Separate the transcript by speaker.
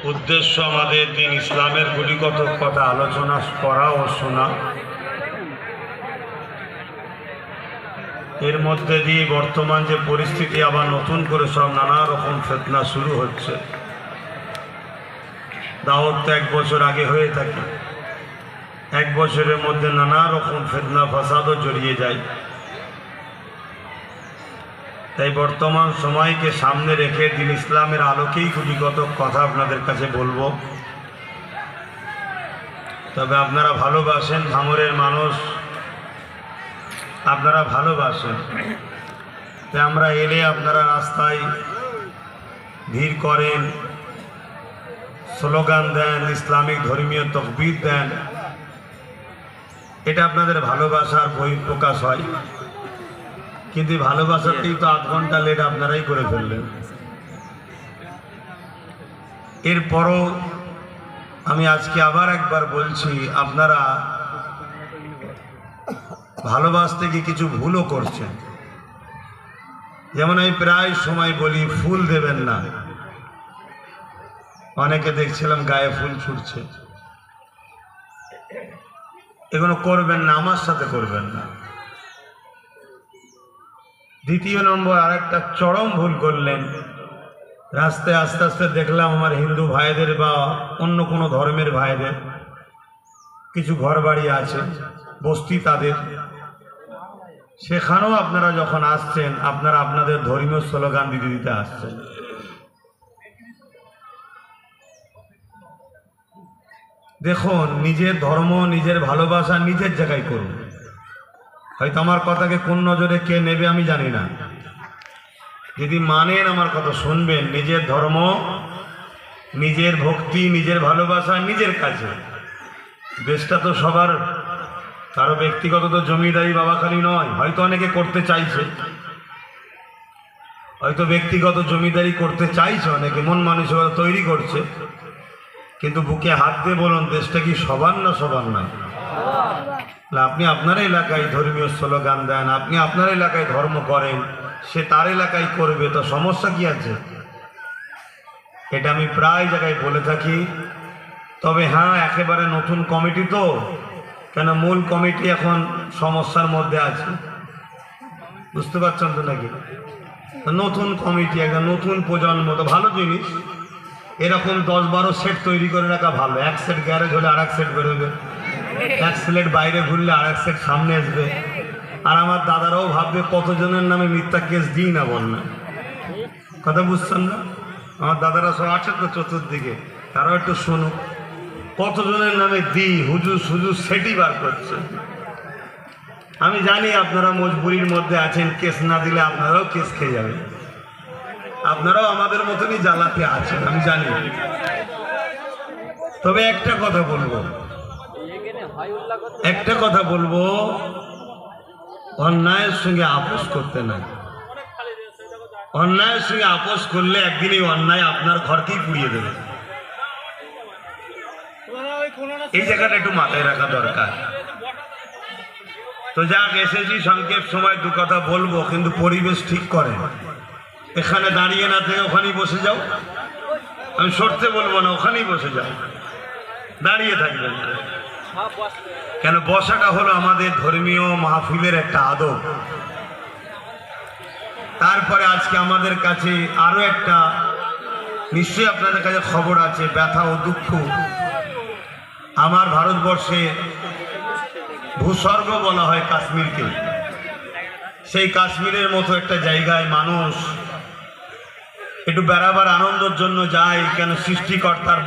Speaker 1: উদ্দেশ্য আমাদের দিন ইসলামের গুলিগত কথা আলোচনা করা ও শোনা। এর মধ্যে দিয়ে বর্তমান যে পরিস্থিতি, আবার নতুন করে সব নানা রকম ফিতনা শুরু হচ্ছে। দাওয়াত তো 1 বছর আগে হয়ে থাকে, 1 বছরের মধ্যে নানা রকম ফিতনা ফাসাদও জড়িয়ে যায়। তাই বর্তমান সময়কে সামনে রেখে দিন ইসলামের আলোকেই গুলিগত কথা আপনাদের কাছে বলবো। তবে আপনারা ভালোবাসেন, ভাঙড়ের মানুষ আপনারা ভালোবাসেন, তাই আমরা এলে আপনারা রাস্তায় ভিড় করেন, স্লোগান দেন, ইসলামিক ধর্মীয় তকবীর দেন। এটা আপনাদের ভালোবাসার বহিঃপ্রকাশ হয়। কিন্তু ভালোবাসাতেই তো 8 ঘন্টা লেট আপনারাই করে ফেললেন। এরপরও আমি আজকে আবার একবার বলছি, আপনারা ভালোবাসতে গিয়ে কিছু ভুলও করছেন। যেমন আমি প্রায় সময় বলি, ফুল দেবেন না। অনেকে দেখছিলাম গায়ে ফুল ছুটছে। এগুলো করবেন না, আমার সাথে করবেন না। দ্বিতীয় নম্বর, আরেকটা চরম ভুল করলেন। রাস্তায় আস্তে আস্তে দেখলাম আমার হিন্দু ভাইদের বা অন্য কোনো ধর্মের ভাইদের কিছু ঘর বাড়ি আছে, বস্তি তাদের, সেখানেও আপনারা যখন আসছেন, আপনারা আপনাদের ধর্মীয় স্লোগান দিতে দিতে আসছেন। দেখুন, নিজের ধর্ম, নিজের ভালোবাসা নিজের জায়গায় করুন। হয়তো আমার কথাকে কোন নজরে কে নেবে আমি জানি না। যদি মানেন, আমার কথা শুনবেন। নিজের ধর্ম, নিজের ভক্তি, নিজের ভালোবাসা নিজের কাছে। দেশটা তো সবার, কারো ব্যক্তিগত তো জমিদারি বাবাখালি নয়। হয়তো অনেকে করতে চাইছে, হয়তো ব্যক্তিগত জমিদারি করতে চাইছে, অনেকে মন মানসিকতা তৈরি করছে। কিন্তু বুকে হাত দিয়ে বলুন, দেশটা কি সবার না সবার না? আপনি আপনার এলাকায় ধর্মীয় স্লোগান দেন, আপনি আপনার এলাকায় ধর্ম করেন, সে তার এলাকায় করবে, তো সমস্যা কি আছে? এটা আমি প্রায় জায়গায় বলে থাকি। তবে হ্যাঁ, একেবারে নতুন কমিটি তো, কেন মূল কমিটি এখন সমস্যার মধ্যে আছে, বুঝতে পারছেন তো নাকি? নতুন কমিটি, একটা নতুন প্রজন্ম, তো ভালো জিনিস। এরকম 10-12 সেট তৈরি করে রাখা ভালো। 1 সেট গ্যারেজ হলে আর 1 সেট বেরোবে, 1 সেট বাইরে ঘুরলে আর 1 সেট সামনে আসবে। আর আমার দাদারাও ভাববে কতজনের নামে মিথ্যা কেস দিই না, বল না, কথা বুঝছেন না? আমার দাদারা সব আছে তো চতুর্দিকে, তারাও একটু শুনুক। কতজনের নামে দিই, হুজুর সুজুর সেটই বার করছে। আমি জানি আপনারা মজবুরির মধ্যে আছেন, কেস না দিলে আপনারাও কেস খেয়ে যাবেন। আপনারাও আমাদের মতনই জ্বালাতে আছেন, আমি জানি। তবে একটা কথা বলবো, অন্যায়ের সঙ্গে আপোষ করতে নাই। অন্যায়ের সঙ্গে আপোষ করলে একদিন এই অন্যায় আপনার ঘরকেই পুড়িয়ে দেবে। এই জায়গাটা একটু মাথায় রাখা দরকার। তো যাক, এসেছি সংক্ষেপ সময় 2 কথা বলবো, কিন্তু পরিবেশ ঠিক করে। এখানে দাঁড়িয়ে না থেকে ওখানেই বসে যাও। আমি সরতে বলবো না, ওখানেই বসে যাও, দাঁড়িয়ে থাকবেন না। কেন, বসাটা হলো আমাদের ধর্মীয় মাহফিলের একটা আদব। তারপরে আজকে আমাদের কাছে আরো একটা, নিশ্চয়ই আপনাদের কাছে খবর আছে, ব্যথা ও দুঃখ। আমার ভারতবর্ষে ভূস্বর্গ বলা হয় কাশ্মীরকে। সেই কাশ্মীরের মতো একটা জায়গায় মানুষ একটু বেড়াবার আনন্দের জন্য যায়। কেন, সৃষ্টিকর্তার